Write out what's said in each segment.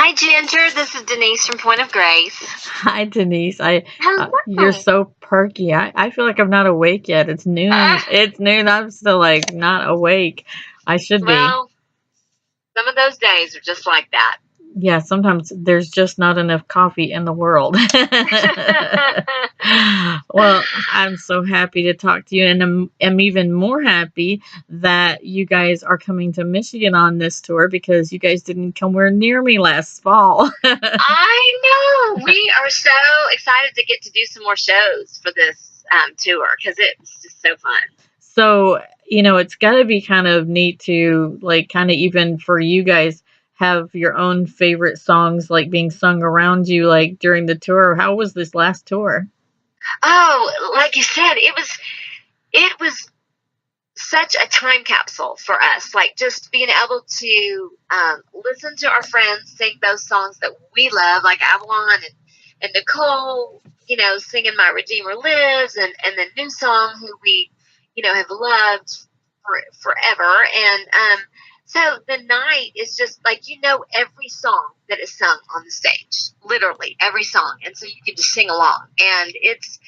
Hi, Ginger. This is Denise from Point of Grace. Hi, Denise. You're Hello. so perky. I feel like I'm not awake yet. It's noon. Ah, It's noon. I'm still like not awake. I should be. well, some of those days are just like that. Yeah, sometimes there's just not enough coffee in the world. Well, I'm so happy to talk to you, and I'm even more happy that you guys are coming to Michigan on this tour because you guys didn't come where near me last fall. I know. We are so excited to get to do some more shows for this tour because it's just so fun. So, it's got to be kind of neat to, like, kind of even for you guys have your own favorite songs, like, being sung around you, like, during the tour. How was this last tour? Oh, like you said, it was such a time capsule for us. Like just being able to listen to our friends sing those songs that we love, like Avalon and Nicole, singing "My Redeemer Lives" and the new song who we, have loved forever. And so the night is just like every song that is sung on the stage, literally every song, and so you can just sing along. And it's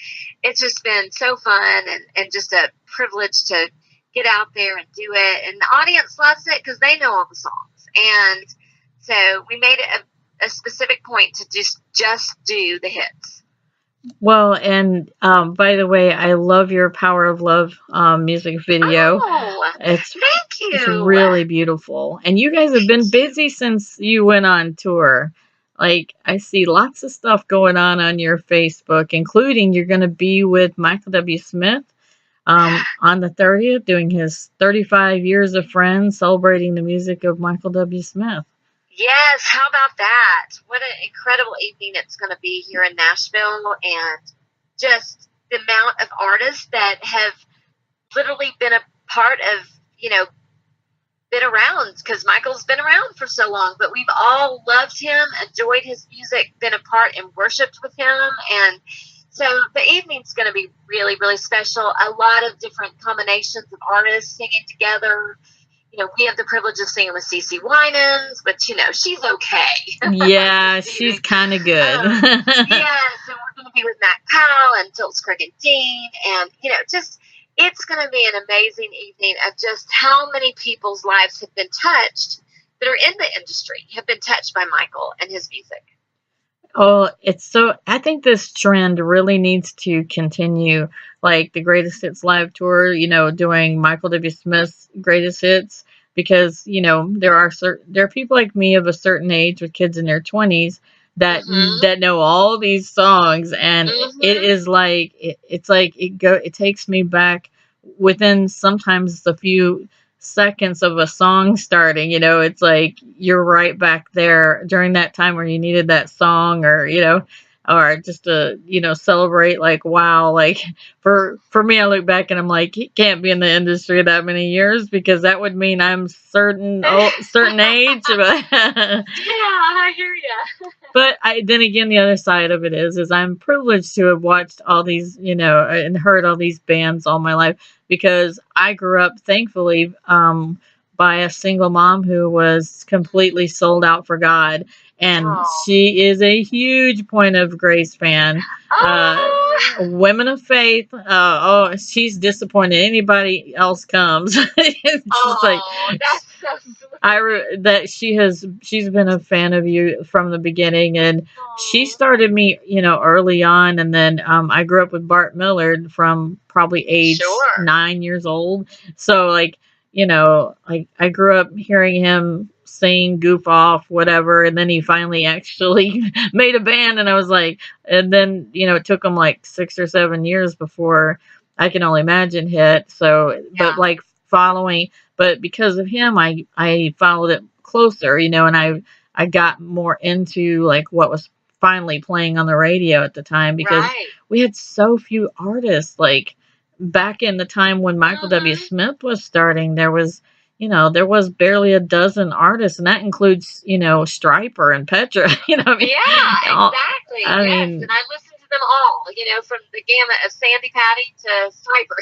just been so fun and just a privilege to get out there and do it. And the audience loves it because they know all the songs. And so we made it a specific point to just do the hits. Well, and by the way, I love your Power of Love music video. Oh, It's thank it's you. really beautiful. And you guys have been Thank you. busy since you went on tour. Like, I see lots of stuff going on your Facebook, including you're going to be with Michael W. Smith on the 30th, doing his 35 years of Friends, celebrating the music of Michael W. Smith. Yes, how about that? What an incredible evening it's going to be here in Nashville, and just the amount of artists that have literally been a part of, been around because Michael's been around for so long, but we've all loved him, enjoyed his music, been a part and worshiped with him. And so the evening's going to be really, really special. A lot of different combinations of artists singing together. We have the privilege of singing with CeCe Winans, but she's okay. Yeah, she's kind of good. Yes, and we're going to be with Matt Powell and Phil Scrugg and Dean, and just it's going to be an amazing evening of just how many people's lives have been touched that are in the industry, have been touched by Michael and his music. Oh, I think this trend really needs to continue, like the Greatest Hits live tour, doing Michael W. Smith's Greatest Hits, because, there are people like me of a certain age with kids in their 20s Mm-hmm. that know all these songs, and it Mm-hmm. is like it's like it takes me back within sometimes a few seconds of a song starting. It's like you're right back there during that time where you needed that song, or just to celebrate, like, wow. Like, for me, I look back and I'm like, he can't be in the industry that many years, because that would mean I'm certain age. But Yeah, I hear you. but I then again, the other side of it is I'm privileged to have watched all these, and heard all these bands all my life, because I grew up, thankfully, by a single mom who was completely sold out for God, and Oh. she is a huge Point of Grace fan. Uh, Oh. Women of Faith. Oh, she's disappointed anybody else comes. It's just like Oh, that's so sweet. that she's been a fan of you from the beginning, and she Oh. started me, early on, and then I grew up with Bart Millard from probably age Sure. 9 years old. So, like, I grew up hearing him sing Goof Off, whatever, and then he finally actually made a band, and I was like, and then, it took him like 6 or 7 years before I Can Only Imagine hit. So, but Yeah. like following, but because of him, I followed it closer, and I got more into, like, what was finally playing on the radio at the time, because Right. we had so few artists. Like, back in the time when Michael W. Mm-hmm. Smith was starting, there was barely a dozen artists, and that includes, Striper and Petra. What I mean? Yeah, exactly. I Yes, and mean, I listened to them all. From the gamut of Sandy Patty to Sniper.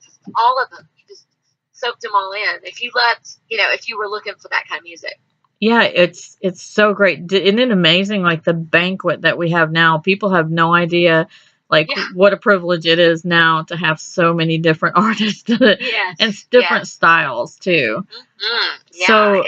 Just all of them. You just soaked them all in. If you loved, if you were looking for that kind of music. Yeah, it's so great. Isn't it amazing? Like the banquet that we have now, people have no idea like Yeah. what a privilege it is now to have so many different artists and Yes. different Yes. styles too. Yeah. So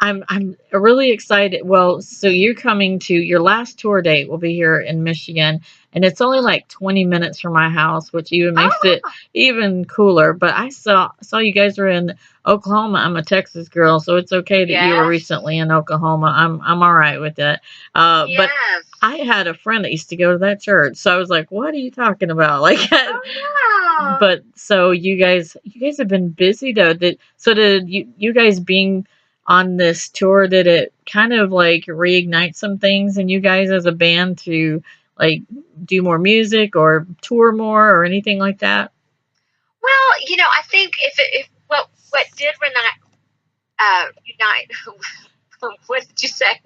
I'm really excited. Well, so you're coming to your last tour date will be here in Michigan, and it's only like 20 minutes from my house, which even makes it Oh, even cooler. But I saw you guys were in Oklahoma. I'm a Texas girl, so it's okay that you were yes. recently in Oklahoma. I'm all right with it. But Yes. I had a friend that used to go to that church, so I was like, "What are you talking about?" Like, Oh, but so you guys have been busy though. Did you guys being on this tour, did it kind of like reignite some things in you guys as a band to like do more music or tour more or anything like that? well, I think if what did unite. What did you say?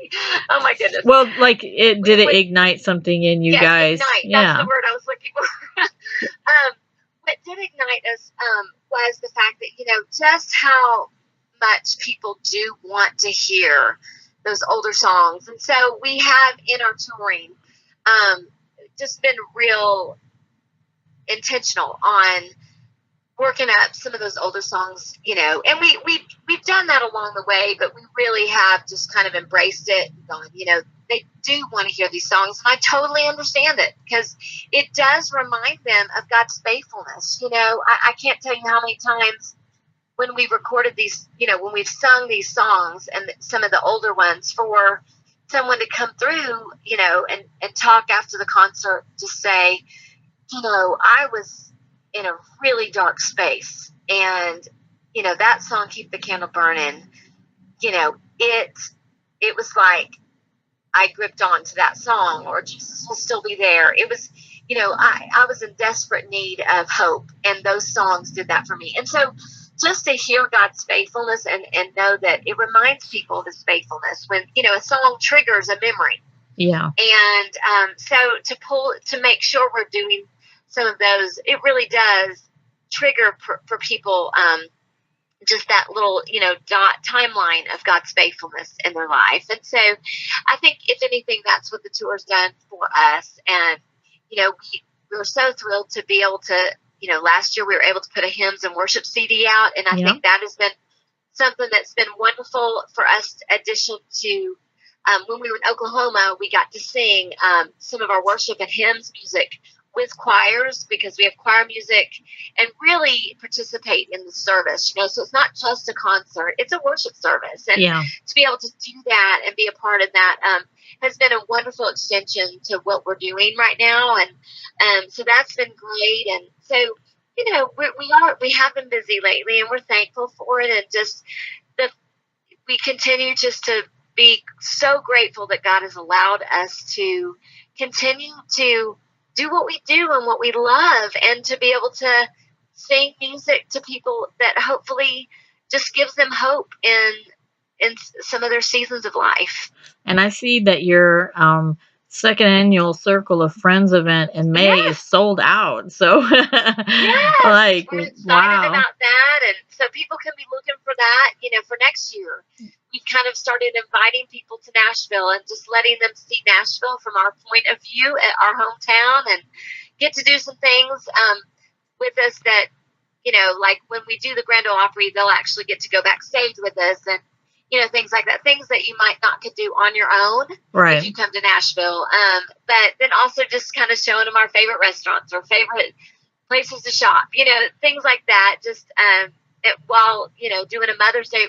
Oh my goodness. Well, like it did it What? ignite something in you Yes, guys? ignite. That's the Yeah. word I was looking for. What did ignite us was the fact that just how much people do want to hear those older songs, and so we have in our touring um, just been real intentional on working up some of those older songs, and we've done that along the way, but we really have just kind of embraced it and gone, they do want to hear these songs, and I totally understand it because it does remind them of God's faithfulness. I can't tell you how many times when we've recorded these, when we've sung these songs and some of the older ones for someone to come through, and talk after the concert to say, I was in a really dark space, and that song "Keep the Candle Burning," it was like I gripped on to that song, or Jesus will still be there. It was, I was in desperate need of hope, and those songs did that for me. And so just to hear God's faithfulness and know that it reminds people of his faithfulness when, a song triggers a memory. Yeah. And so to make sure we're doing some of those, it really does trigger for people just that little, dot timeline of God's faithfulness in their life. And so I think, if anything, that's what the tour's done for us. And, we were so thrilled to be able to, last year we were able to put a hymns and worship CD out. And I Yeah. think that has been something that's been wonderful for us, addition to when we were in Oklahoma, we got to sing some of our worship and hymns music with choirs, because we have choir music, and really participate in the service. So it's not just a concert; it's a worship service, and Yeah. to be able to do that and be a part of that has been a wonderful extension to what we're doing right now, and so that's been great. And so we have been busy lately, and we're thankful for it, and just the we continue just to be so grateful that God has allowed us to continue to do what we do and what we love, and to be able to sing music to people that hopefully just gives them hope in some of their seasons of life. And I see that your second annual Circle of Friends event in May is Yes. sold out. So Yes, like we're excited wow. about that, and so people can be looking for that, for next year. We've kind of started inviting people to Nashville and just letting them see Nashville from our point of view at our hometown, and get to do some things with us that, like when we do the Grand Ole Opry, they'll actually get to go backstage with us, and things like that, things that you might not could do on your own if Right. you come to Nashville. But then also just kind of showing them our favorite restaurants or favorite places to shop, things like that. Just while doing a Mother's Day.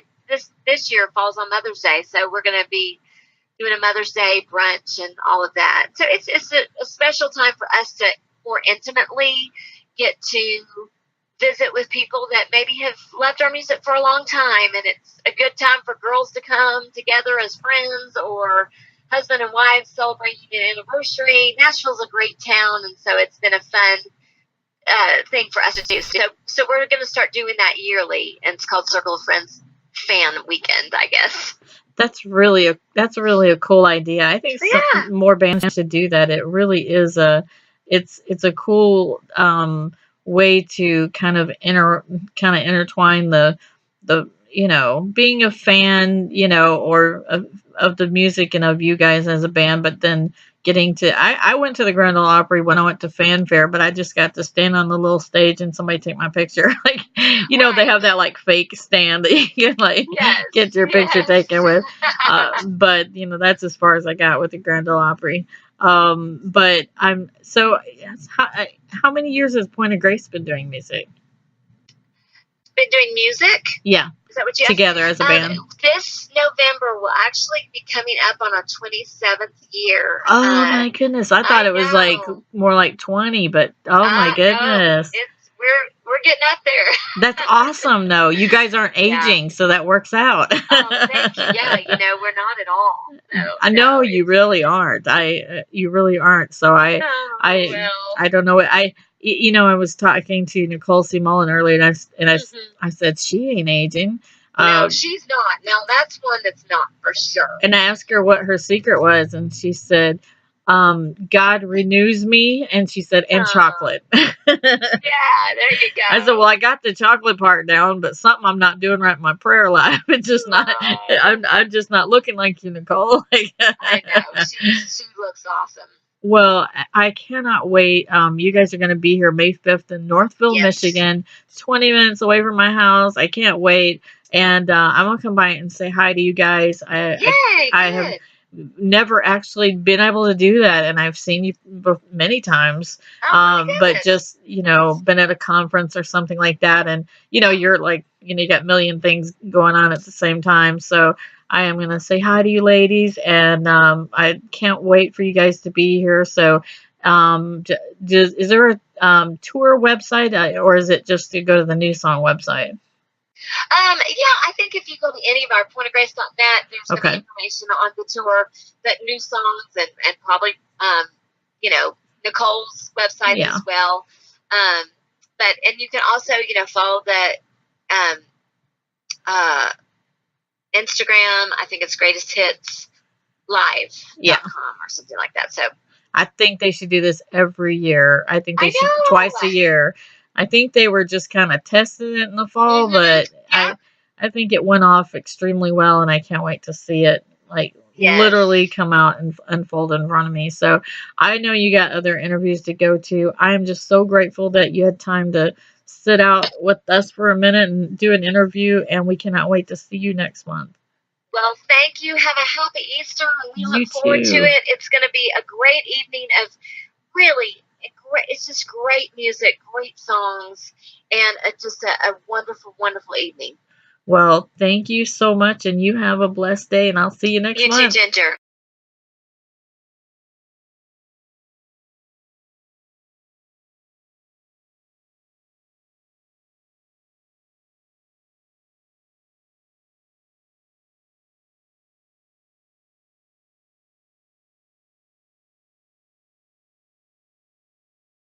This year falls on Mother's Day, so we're going to be doing a Mother's Day brunch and all of that. So it's a special time for us to more intimately get to visit with people that maybe have loved our music for a long time, and it's a good time for girls to come together as friends, or husband and wife celebrating an anniversary. Nashville's a great town, and so it's been a fun thing for us to do. So we're going to start doing that yearly, and it's called Circle of Friends Fan Weekend, I guess. That's really a cool idea. I think Yeah. more bands should do that. It really is it's a cool way to kind of intertwine the being a fan, or of the music and of you guys as a band, but then getting to, I went to the Grand Ole Opry when I went to Fanfare, but I just got to stand on the little stage and somebody take my picture. Like, they Right. have that like fake stand that you can like Yes. get your picture Yes. taken with. But that's as far as I got with the Grand Ole Opry. But I'm so, how many years has Point of Grace been doing music? Been doing music? Yeah, Is that what you asked? together as a band. This November will actually be coming up on our 27th year. Oh my goodness! I thought I it was like know. more like 20, but oh my No, goodness, we're getting up there. that's awesome! though. You guys aren't Yeah. aging, so that works out. Oh, thank you. Yeah, we're not at all. No, I know no, you really aren't. You really aren't. So oh, I, well. I don't know. I was talking to Nicole C. Mullen earlier, and Mhm. I said she ain't aging. No, she's not. Now that's one that's not for sure. And I asked her what her secret was, and she said, God renews me, and she said, and chocolate. Yeah, there you go. I said, well, I got the chocolate part down, but something I'm not doing right in my prayer life. It's just not. Oh. I'm just not looking like you, Nicole. I know. She looks awesome. Well, I cannot wait. You guys are going to be here May 5th in Northville, Yes. Michigan. It's 20 minutes away from my house. I can't wait. And I'm going to come by and say hi to you guys. Yay, I have never actually been able to do that, and I've seen you many times. Oh, my But goodness. just, been at a conference or something like that. And, you're like, you got a million things going on at the same time. So I am going to say hi to you ladies, and I can't wait for you guys to be here. So is there a tour website, or is it just to go to the New Song website? Yeah, I think if you go to any of our pointofgrace.net, there's going to be information on the tour, that new songs, and probably, Nicole's website as well. And you can also, follow the Instagram. I think it's Greatest Hits Live.com or something like that. So I think they should do this every year. I think they should twice a year. I think they were just kind of testing it in the fall, but I think it went off extremely well, and I can't wait to see it literally come out and unfold in front of me. So I know you got other interviews to go to. I am just so grateful that you had time to sit out with us for a minute and do an interview, and we cannot wait to see you next month. Well, thank you. Have a happy Easter. We look forward to it. It's going to be a great evening of really great. It's just great music, great songs, and just a wonderful, wonderful evening. Well, thank you so much, and you have a blessed day, and I'll see you next month. You too, Ginger.